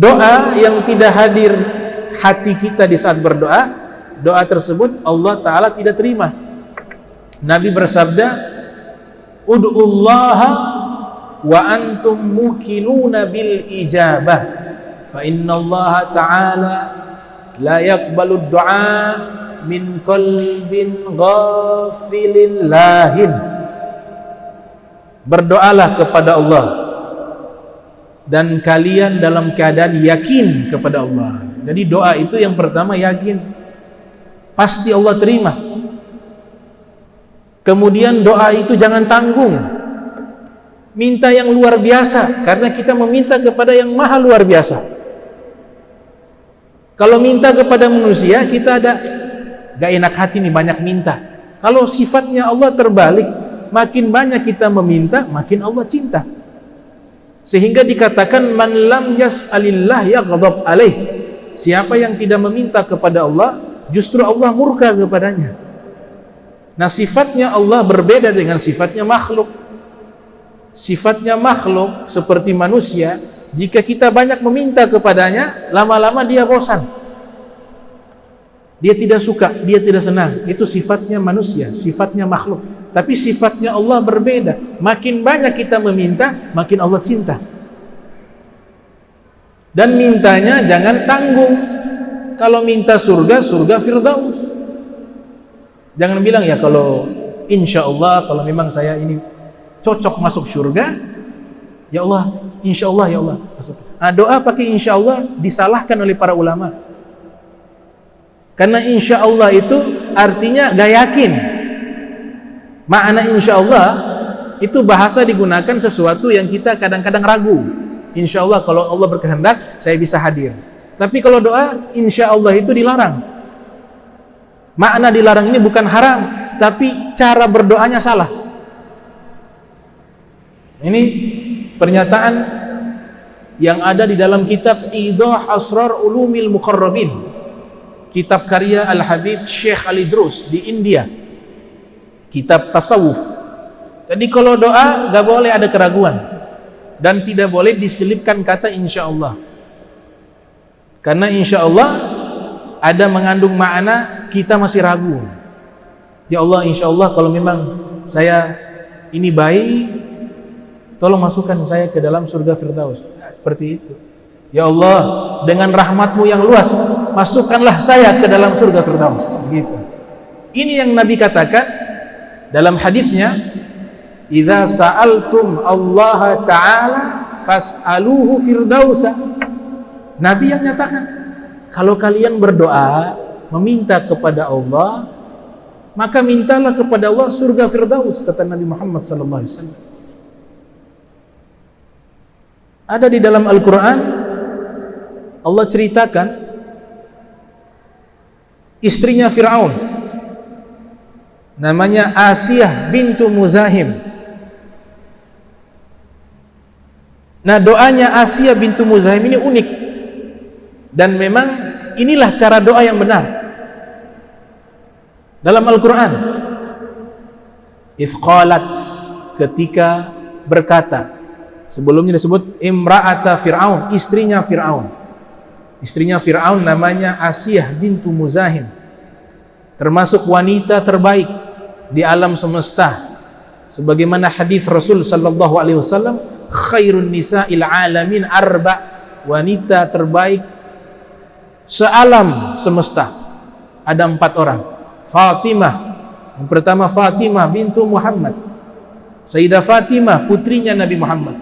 doa yang tidak hadir hati kita di saat berdoa, doa tersebut Allah Ta'ala tidak terima. Nabi bersabda, ud'ullaha wa antum mukinuna bil ijabah fa innallaha ta'ala la yaqbalu du'a min qalbin ghafilin lahin. Berdoalah kepada Allah dan kalian dalam keadaan yakin kepada Allah. Jadi doa itu yang pertama yakin, pasti Allah terima. Kemudian doa itu jangan tanggung, minta yang luar biasa, karena kita meminta kepada yang maha luar biasa. Kalau minta kepada manusia, kita ada gak enak hati nih, banyak minta. Kalau sifatnya Allah terbalik, makin banyak kita meminta, makin Allah cinta. Sehingga dikatakan man lam yas'alillah yaghdab alaih. Siapa yang tidak meminta kepada Allah, justru Allah murka kepadanya. Nah, sifatnya Allah berbeda dengan sifatnya makhluk. Sifatnya makhluk seperti manusia, jika kita banyak meminta kepadanya, lama-lama dia bosan. Dia tidak suka, dia tidak senang. Itu sifatnya manusia, sifatnya makhluk. Tapi sifatnya Allah berbeda. Makin banyak kita meminta, makin Allah cinta. Dan mintanya jangan tanggung. Kalau minta surga, surga Firdaus. Jangan bilang ya kalau insya Allah, kalau memang saya ini cocok masuk surga, ya Allah, insya Allah ya Allah. Nah, doa pakai insya Allah disalahkan oleh para ulama. Karena insya Allah itu artinya gak yakin. Makna insya Allah itu bahasa digunakan sesuatu yang kita kadang-kadang ragu. Insya Allah kalau Allah berkehendak saya bisa hadir. Tapi kalau doa insya Allah itu dilarang. Makna dilarang ini bukan haram, tapi cara berdoanya salah. Ini pernyataan yang ada di dalam kitab Idah Asrar Ulumil Muqarrabin, kitab karya Al-Habib Syekh Al-Idrus di India, kitab tasawuf. Jadi kalau doa gak boleh ada keraguan dan tidak boleh diselipkan kata insya Allah, karena insya Allah ada mengandung makna kita masih ragu. Ya Allah, insya Allah kalau memang saya ini baik, tolong masukkan saya ke dalam surga Firdaus. Nah, seperti itu. Ya Allah, dengan rahmatmu yang luas, masukkanlah saya ke dalam surga Firdaus. Begitu. Ini yang Nabi katakan dalam hadisnya, idza sa'altum Allah Ta'ala fas'aluhu firdausa. Nabi yang nyatakan, kalau kalian berdoa meminta kepada Allah, maka mintalah kepada Allah surga Firdaus, kata Nabi Muhammad sallallahu alaihi wasallam. Ada di dalam Al-Qur'an Allah ceritakan istrinya Fir'aun, namanya Asiyah bintu Muzahim. Nah, doanya Asiyah bintu Muzahim ini unik, dan memang inilah cara doa yang benar dalam Al-Quran. Idh qalat, ketika berkata, sebelumnya disebut imra'ata Fir'aun, istrinya Fir'aun. Istrinya Fir'aun namanya Asiyah bintu Muzahim, termasuk wanita terbaik di alam semesta, sebagaimana hadis Rasul sallallahu alaihi wasallam, khairun nisa'il alamin arba', wanita terbaik sealam semesta ada 4 orang. Fatimah, yang pertama Fatimah bintu Muhammad, Sayyidah Fatimah putrinya Nabi Muhammad.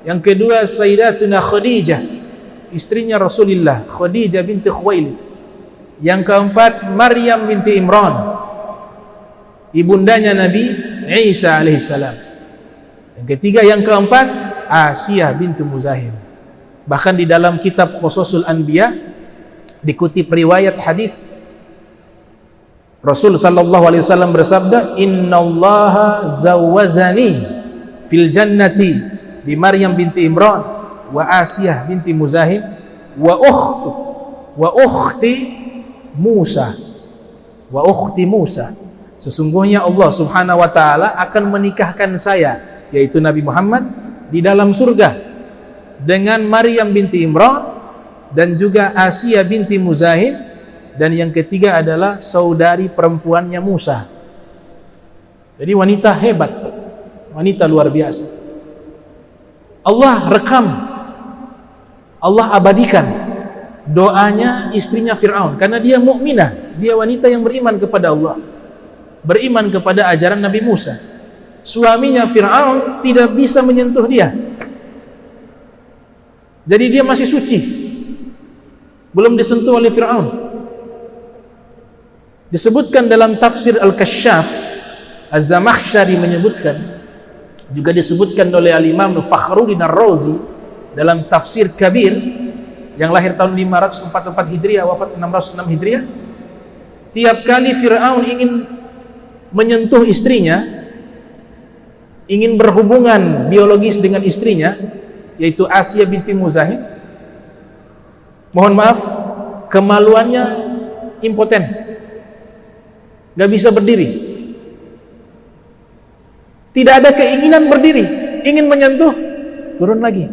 Yang kedua Sayyidatuna Khadijah, istrinya Rasulullah, Khadijah binti Khuwailid. Yang keempat Maryam binti Imran, ibundanya Nabi Isa alaihissalam. Yang ketiga, yang keempat Asiyah binti Muzahim. Bahkan di dalam kitab Qususul Anbiya dikutip riwayat hadis Rasul sallallahu alaihi wasallam bersabda, innallaha zawwazani fil jannati bi Maryam binti Imran wa Asiyah binti Muzahim wa ukhti Musa. Sesungguhnya Allah subhanahu wa ta'ala akan menikahkan saya, yaitu Nabi Muhammad, di dalam surga dengan Maryam binti Imran dan juga Asia binti Muzahim, dan yang ketiga adalah saudari perempuannya Musa. Jadi wanita hebat, wanita luar biasa. Allah rekam, Allah abadikan doanya istrinya Fir'aun, karena dia mukminah, dia wanita yang beriman kepada Allah, beriman kepada ajaran Nabi Musa. Suaminya Fir'aun tidak bisa menyentuh dia, jadi dia masih suci, belum disentuh oleh Fir'aun. Disebutkan dalam tafsir Al-Kasyaf, Az-Zamakhsyari menyebutkan, juga disebutkan oleh Al-Imam Fakhruddin Ar-Razi dalam tafsir Kabir, yang lahir tahun 544 Hijriah, wafat 606 Hijriah. Tiap kali Fir'aun ingin menyentuh istrinya, ingin berhubungan biologis dengan istrinya, yaitu Asia binti Muzahim, mohon maaf, kemaluannya impoten, gak bisa berdiri, tidak ada keinginan berdiri, ingin menyentuh, turun lagi.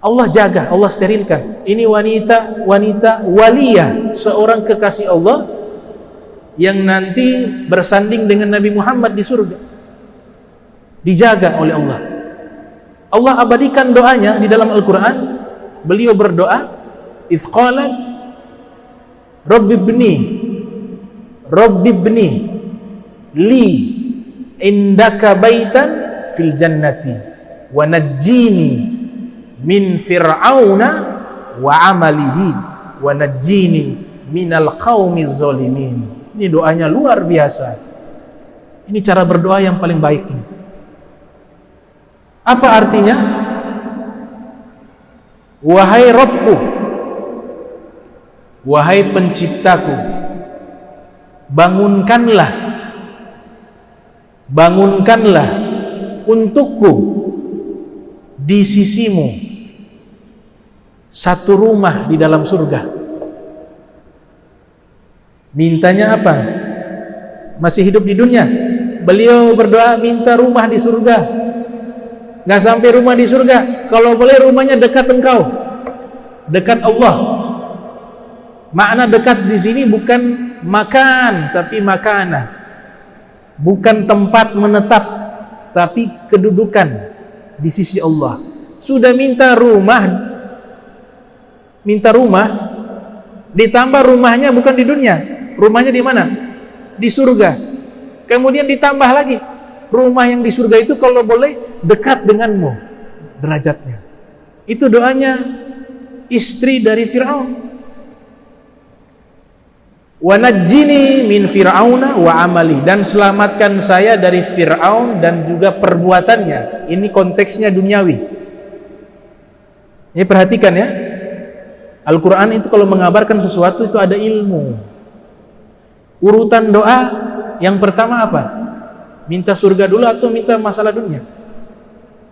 Allah jaga, Allah sterilkan. Ini wanita waliyah, seorang kekasih Allah yang nanti bersanding dengan Nabi Muhammad di surga, dijaga oleh Allah. Allah abadikan doanya di dalam Al-Quran. Beliau berdoa, "Idz qalat Rabbi ibni li indaka baitan fil jannati wa najjini min fir'auna wa amalihi wa najjini minal qaumiz zalimin." Ini doanya luar biasa. Ini cara berdoa yang paling baik ini. Apa artinya? Wahai Rabbku, wahai penciptaku, bangunkanlah untukku di sisimu satu rumah di dalam surga. Mintanya apa? Masih hidup di dunia, beliau berdoa minta rumah di surga. Gak sampai rumah di surga, kalau boleh rumahnya dekat engkau, dekat Allah. Makna dekat di sini bukan makan, tapi makanah, bukan tempat menetap, tapi kedudukan di sisi Allah. Sudah minta rumah, ditambah rumahnya bukan di dunia, rumahnya di mana? Di surga. Kemudian ditambah lagi, rumah yang di surga itu kalau boleh dekat denganmu derajatnya. Itu doanya istri dari Fir'aun. Wa najjini min fir'auna wa amali, dan selamatkan saya dari Fir'aun dan juga perbuatannya. Ini konteksnya duniawi. Ini perhatikan ya. Al-Quran itu kalau mengabarkan sesuatu itu ada ilmu. Urutan doa yang pertama apa? Minta surga dulu atau minta masalah dunia?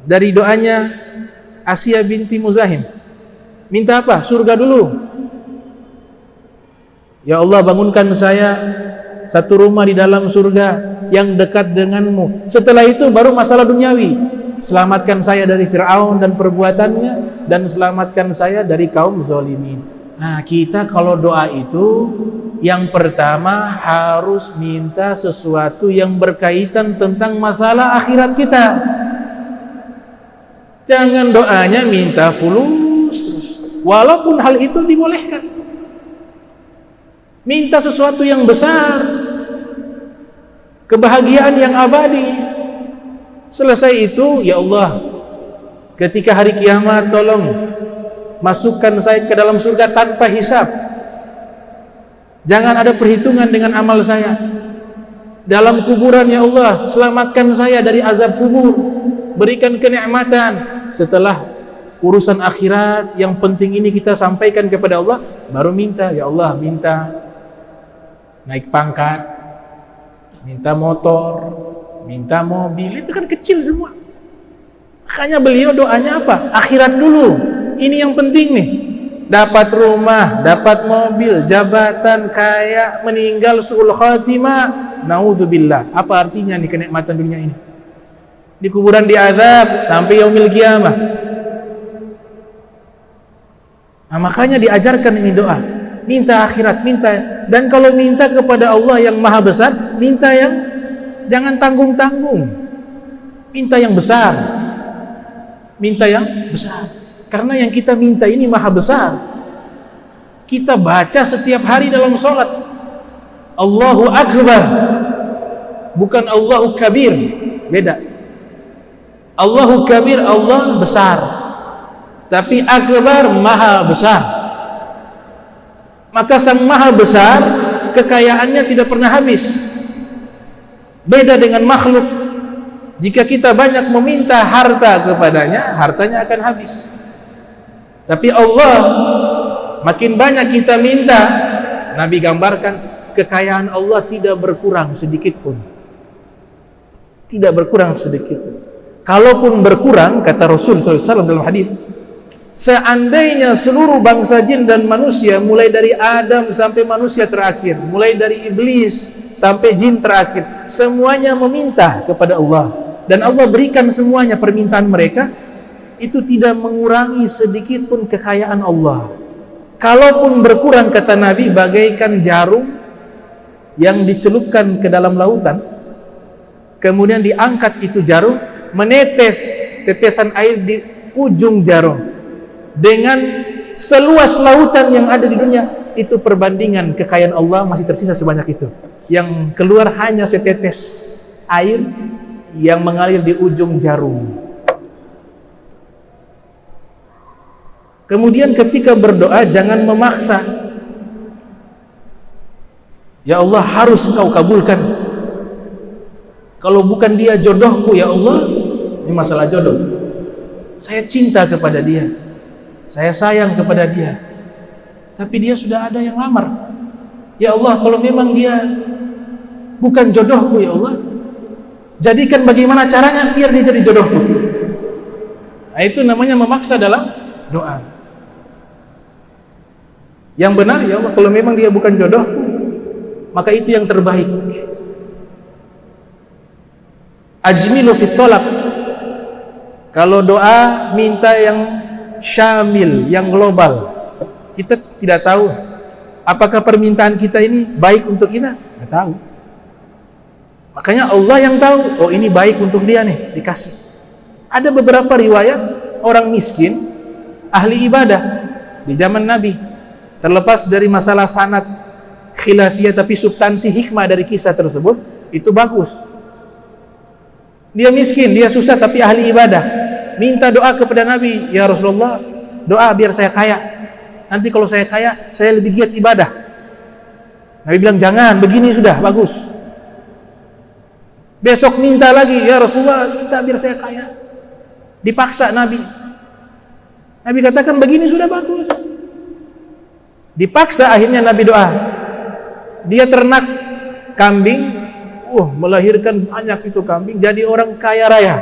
Dari doanya Asia binti Muzahim, minta apa? Surga dulu. Ya Allah, bangunkan saya satu rumah di dalam surga yang dekat denganmu. Setelah itu baru masalah duniawi. Selamatkan saya dari Fir'aun dan perbuatannya, dan selamatkan saya dari kaum zalimin. Nah, kita kalau doa itu yang pertama harus minta sesuatu yang berkaitan tentang masalah akhirat kita. Jangan doanya minta fulus terus, walaupun hal itu dibolehkan. Minta sesuatu yang besar, kebahagiaan yang abadi. Selesai itu, ya Allah, ketika hari kiamat tolong masukkan saya ke dalam surga tanpa hisab. Jangan ada perhitungan dengan amal saya. Dalam kuburan, ya Allah, selamatkan saya dari azab kubur, berikan kenikmatan. Setelah urusan akhirat yang penting ini kita sampaikan kepada Allah, baru minta, ya Allah, minta naik pangkat, minta motor, minta mobil. Itu kan kecil semua. Makanya beliau doanya apa? Akhirat dulu, ini yang penting nih. Dapat rumah, dapat mobil, jabatan, kaya, meninggal su'ul khatimah, naudzubillah. Apa artinya nih kenikmatan dunia ini? Di kuburan diazab sampai yaumil kiamah. Nah, makanya diajarkan ini doa. Minta akhirat, minta. Dan kalau minta kepada Allah yang maha besar, minta yang jangan tanggung-tanggung. Minta yang besar. Minta yang besar. Karena yang kita minta ini maha besar. Kita baca setiap hari dalam sholat, Allahu Akbar, bukan Allahu Kabir. Beda. Allahu Kabir, Allah besar. Tapi Akbar, maha besar. Maka sang maha besar, kekayaannya tidak pernah habis. Beda dengan makhluk. Jika kita banyak meminta harta kepadanya, hartanya akan habis. Tapi Allah, makin banyak kita minta, Nabi gambarkan kekayaan Allah tidak berkurang sedikit pun. Tidak berkurang sedikit pun. Kalaupun berkurang, kata Rasul SAW dalam hadis, seandainya seluruh bangsa jin dan manusia, mulai dari Adam sampai manusia terakhir, mulai dari iblis sampai jin terakhir, semuanya meminta kepada Allah, dan Allah berikan semuanya permintaan mereka, itu tidak mengurangi sedikit pun kekayaan Allah. Kalaupun berkurang, kata Nabi, bagaikan jarum yang dicelupkan ke dalam lautan, kemudian diangkat itu jarum, menetes tetesan air di ujung jarum dengan seluas lautan yang ada di dunia, itu perbandingan kekayaan Allah masih tersisa sebanyak itu. Yang keluar hanya setetes air yang mengalir di ujung jarum. Kemudian ketika berdoa, jangan memaksa. Ya Allah, harus Kau kabulkan. Kalau bukan dia jodohku, ya Allah, ini masalah jodoh. Saya cinta kepada dia, saya sayang kepada dia, tapi dia sudah ada yang lamar. Ya Allah, kalau memang dia bukan jodohku, ya Allah, jadikan bagaimana caranya biar dia jadi jodohku. Nah, itu namanya memaksa dalam doa. Yang benar, ya Allah, kalau memang dia bukan jodohku, maka itu yang terbaik. Ajmilu fit tolab. Kalau doa minta yang syamil, yang global. Kita tidak tahu apakah permintaan kita ini baik untuk kita, tidak tahu. Makanya Allah yang tahu, oh ini baik untuk dia nih, dikasih. Ada beberapa riwayat orang miskin ahli ibadah di zaman Nabi. Terlepas dari masalah sanad khilafiyah, tapi substansi hikmah dari kisah tersebut itu bagus. Dia miskin, dia susah, tapi ahli ibadah. Minta doa kepada Nabi, ya Rasulullah, doa biar saya kaya. Nanti kalau saya kaya, saya lebih giat ibadah. Nabi bilang, jangan, begini sudah, bagus. Besok minta lagi, ya Rasulullah, minta biar saya kaya. Dipaksa Nabi. Nabi katakan, begini sudah bagus. Dipaksa, akhirnya Nabi doa. Dia ternak kambing, melahirkan banyak itu kambing, jadi orang kaya raya.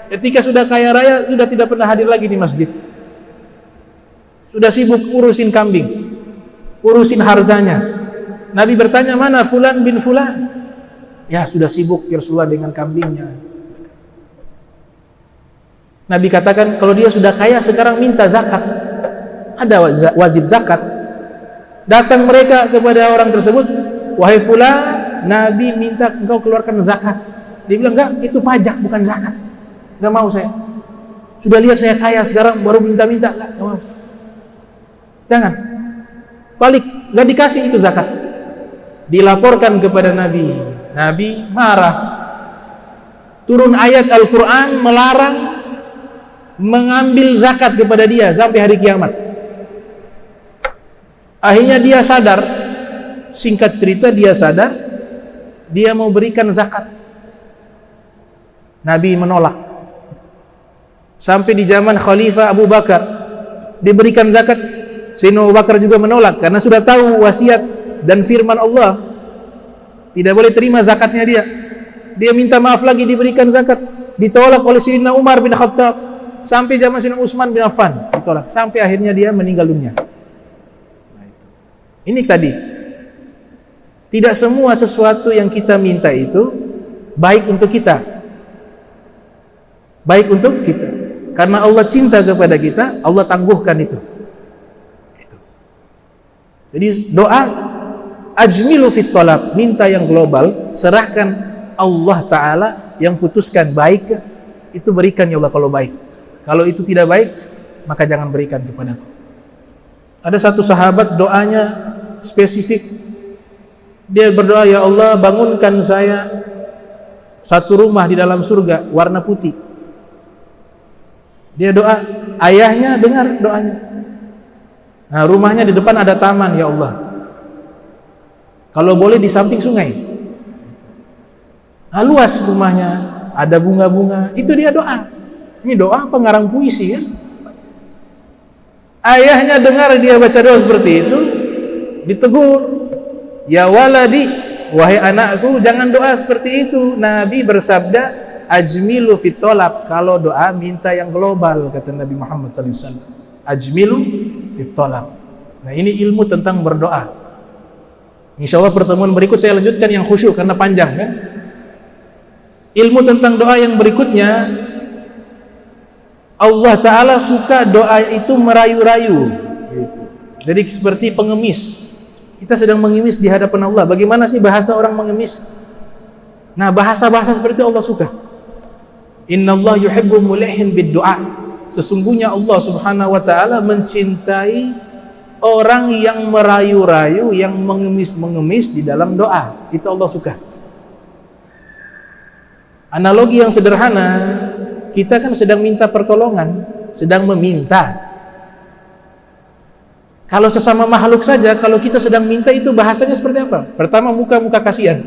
Ketika sudah kaya raya, sudah tidak pernah hadir lagi di masjid. Sudah sibuk urusin kambing, urusin hartanya. Nabi bertanya, mana fulan bin fulan? Ya, sudah sibuk ya Rasulullah dengan kambingnya. Nabi katakan, kalau dia sudah kaya, sekarang minta zakat. Ada wajib zakat. Datang mereka kepada orang tersebut, wahai fulan, Nabi minta engkau keluarkan zakat. Dia bilang, enggak, itu pajak, bukan zakat. Enggak mau saya. Sudah lihat saya kaya, sekarang baru minta-minta. Enggak mau. Jangan. Balik, enggak dikasih itu zakat. Dilaporkan kepada Nabi. Nabi marah. Turun ayat Al-Quran melarang mengambil zakat kepada dia sampai hari kiamat. Akhirnya dia sadar, singkat cerita dia sadar, dia mau berikan zakat. Nabi menolak. Sampai di zaman Khalifah Abu Bakar diberikan zakat, Sayyidina Abu Bakar juga menolak karena sudah tahu wasiat dan firman Allah, tidak boleh terima zakatnya dia. Dia minta maaf lagi, diberikan zakat, ditolak oleh Sayyidina Umar bin Khattab, sampai zaman Sayyidina Utsman bin Affan ditolak, sampai akhirnya dia meninggal dunia. Ini tadi, tidak semua sesuatu yang kita minta itu baik untuk kita. Baik untuk kita. Karena Allah cinta kepada kita, Allah tangguhkan itu. Jadi doa ajmilu fit thalab, minta yang global, serahkan Allah Ta'ala yang putuskan baik, itu berikan ya Allah kalau baik. Kalau itu tidak baik, maka jangan berikan kepadaku. Ada satu sahabat doanya spesifik. Dia berdoa, ya Allah bangunkan saya satu rumah di dalam surga warna putih. Dia doa, ayahnya dengar doanya. Nah, rumahnya di depan ada taman, ya Allah. Kalau boleh di samping sungai. Nah, luas rumahnya, ada bunga-bunga. Itu dia doa. Ini doa pengarang puisi ya. Ayahnya dengar dia baca doa seperti itu, ditegur, ya waladi, wahai anakku, jangan doa seperti itu. Nabi bersabda, ajmilu fit thalab, kalau doa minta yang global, kata Nabi Muhammad SAW. Ajmilu fit thalab. Nah, ini ilmu tentang berdoa. Insya Allah pertemuan berikut saya lanjutkan yang khusyuk karena panjang kan. Ilmu tentang doa yang berikutnya, Allah Ta'ala suka doa itu merayu-rayu gitu. Jadi seperti pengemis. Kita sedang mengemis di hadapan Allah. Bagaimana sih bahasa orang mengemis? Nah, bahasa-bahasa seperti itu Allah suka. Innallaha yuhibbu mulihin bid-du'a. Sesungguhnya Allah Subhanahu wa Ta'ala mencintai orang yang merayu-rayu, yang mengemis-mengemis di dalam doa. Itu Allah suka. Analogi yang sederhana, kita kan sedang minta pertolongan, sedang meminta. Kalau sesama makhluk saja, kalau kita sedang minta itu bahasanya seperti apa? Pertama, muka kasihan.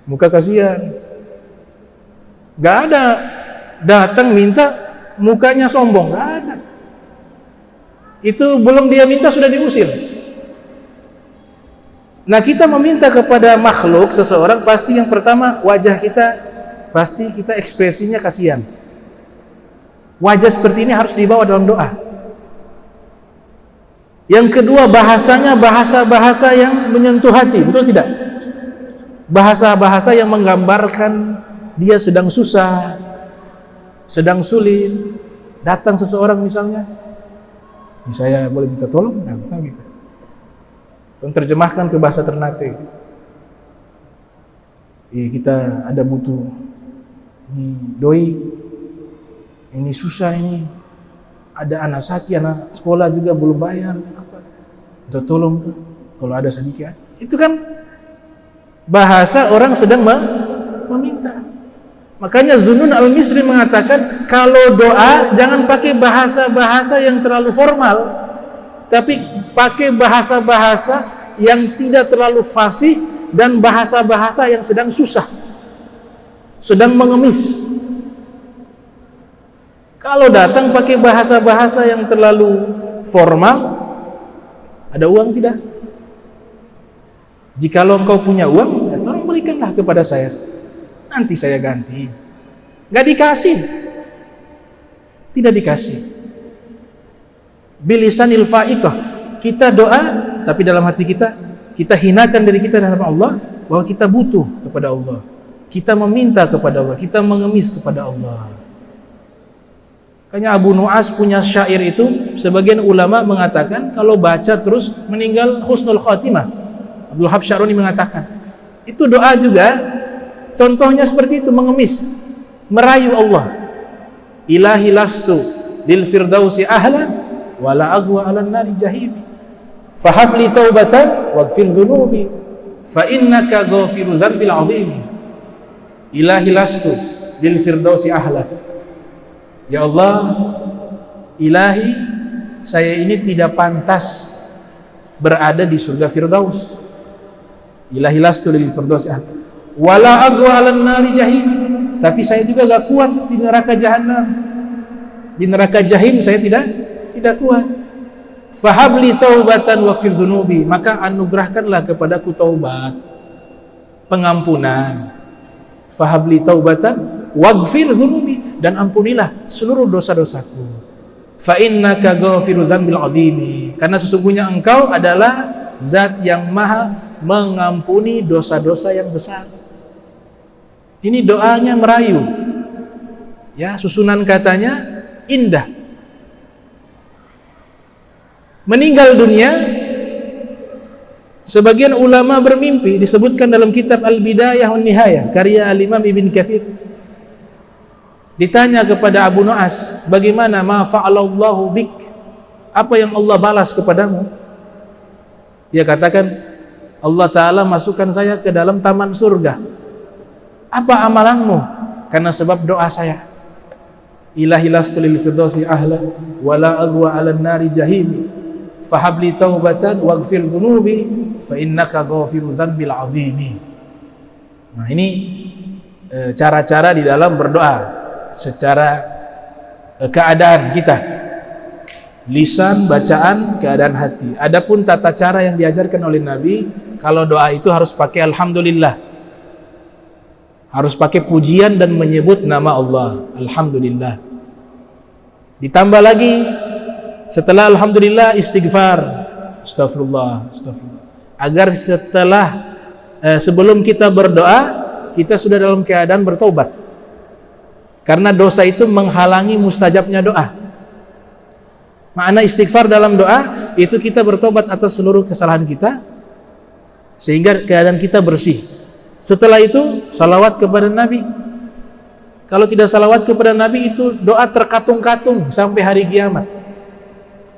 Muka kasihan. Gak ada datang minta mukanya sombong, gak ada. Itu belum dia minta sudah diusir. Nah, kita meminta kepada makhluk seseorang, pasti yang pertama wajah kita, pasti kita ekspresinya kasihan. Wajah seperti ini harus dibawa dalam doa. Yang kedua, bahasanya bahasa-bahasa yang menyentuh hati, betul tidak? Bahasa-bahasa yang menggambarkan dia sedang susah, sedang sulit. Datang seseorang misalnya, saya boleh minta tolong? Nah, gitu. Terjemahkan ke bahasa Ternate. Kita ada butuh, ini doi, ini susah ini, ada anak sakit, anak sekolah juga belum bayar, apa? Minta tolong tuh, kalau ada sedikit. Itu kan bahasa orang sedang meminta. Makanya Zunnun al-Misri mengatakan, kalau doa jangan pakai bahasa-bahasa yang terlalu formal, tapi pakai bahasa-bahasa yang tidak terlalu fasih dan bahasa-bahasa yang sedang susah, sedang mengemis. Kalau datang pakai bahasa-bahasa yang terlalu formal, ada uang tidak? Jikalau engkau punya uang, ya tolong berikanlah kepada saya, nanti saya ganti. Gak dikasih, tidak dikasih. Bilisanil fa'iqah, kita doa tapi dalam hati kita hinakan diri kita di hadapan Allah bahwa kita butuh kepada Allah, kita meminta kepada Allah, kita mengemis kepada Allah. Makanya Abu Nu'as punya syair itu, sebagian ulama mengatakan kalau baca terus meninggal husnul khatimah. Abdul Wahab Syaroni mengatakan itu doa juga contohnya seperti itu, mengemis, merayu Allah. Ilahi lastu lil firdausi ahlan wala agwa 'alan nari jahimi fahabli taubatan waghfir dhunubi fa innaka ghafiru dzambil 'azimi. Ilahi lastu lil firdausi ahla, ya Allah, ilahi, saya ini tidak pantas berada di surga Firdaus. Ilahi lastu lil firdausi ahla wala agwa 'alan nari jahimi, tapi saya juga gak kuat di neraka jahanam. Di neraka jahim saya tidak kuat. Fahabli taubatan waghfir dzunubi, maka anugerahkanlah kepadaku taubat, pengampunan. Fahabli taubatan waghfir dzunubi, dan ampunilah seluruh dosa-dosaku. Fa innaka ghafiru dzambil 'azimi, karena sesungguhnya engkau adalah zat yang maha mengampuni dosa-dosa yang besar. Ini doanya merayu. Ya, susunan katanya indah. meninggal dunia, sebagian ulama bermimpi, disebutkan dalam kitab Al-Bidayah wan Nihayah karya Al-Imam Ibn Katsir. Ditanya kepada Abu Nu'as, bagaimana ma fa'alallahu bik, apa yang Allah balas kepadamu? Dia katakan, Allah Ta'ala masukkan saya ke dalam taman surga. Apa amalanmu? Karena sebab doa saya. Ilahi lastu lil firdausi ahla wala agwa 'alan nari jahimi fahabli taubatan waghfir dzunubi fa innaka ghafirudz dzambil 'azimi. Nah, ini cara-cara di dalam berdoa secara keadaan kita, lisan, bacaan, keadaan hati. Adapun tata cara yang diajarkan oleh Nabi, kalau doa itu harus pakai alhamdulillah, harus pakai pujian dan menyebut nama Allah, alhamdulillah. Ditambah lagi setelah alhamdulillah istighfar, astagfirullah, astagfirullah, agar setelah sebelum kita berdoa kita sudah dalam keadaan bertobat, karena dosa itu menghalangi mustajabnya doa. Makna istighfar dalam doa itu kita bertobat atas seluruh kesalahan kita sehingga keadaan kita bersih. Setelah itu salawat kepada Nabi. Kalau tidak salawat kepada Nabi, itu doa terkatung-katung sampai hari kiamat.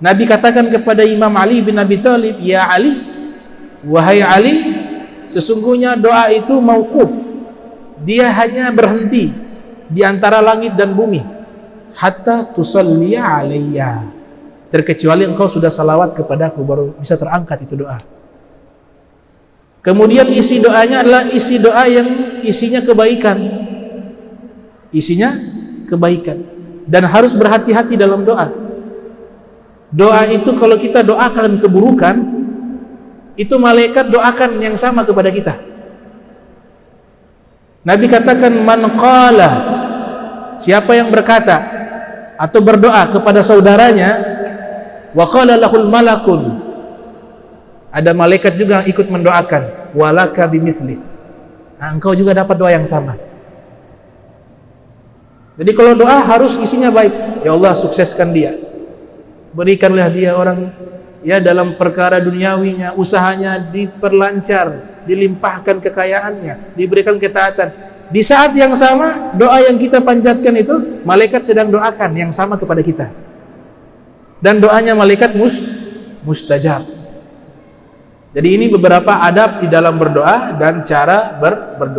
Nabi katakan kepada Imam Ali bin Abi Thalib, ya Ali, wahai Ali, sesungguhnya doa itu mauquf, dia hanya berhenti di antara langit dan bumi, hatta tusalliya alayya, terkecuali engkau sudah salawat kepadaku baru bisa terangkat itu doa. Kemudian isi doanya adalah isi doa yang isinya kebaikan, isinya kebaikan, dan harus berhati-hati dalam doa. Doa itu kalau kita doakan keburukan, itu malaikat doakan yang sama kepada kita. Nabi katakan, man qala, siapa yang berkata atau berdoa kepada saudaranya, wa qala lahul malakun, ada malaikat juga ikut mendoakan, walaka bimithli, nah, engkau juga dapat doa yang sama. Jadi kalau doa harus isinya baik. Ya Allah, sukseskan dia, berikanlah dia orang ya dalam perkara duniawinya, usahanya diperlancar, dilimpahkan kekayaannya, diberikan ketaatan. Di saat yang sama, doa yang kita panjatkan itu malaikat sedang doakan yang sama kepada kita, dan doanya malaikat mustajab. Jadi ini beberapa adab di dalam berdoa dan cara berdoa.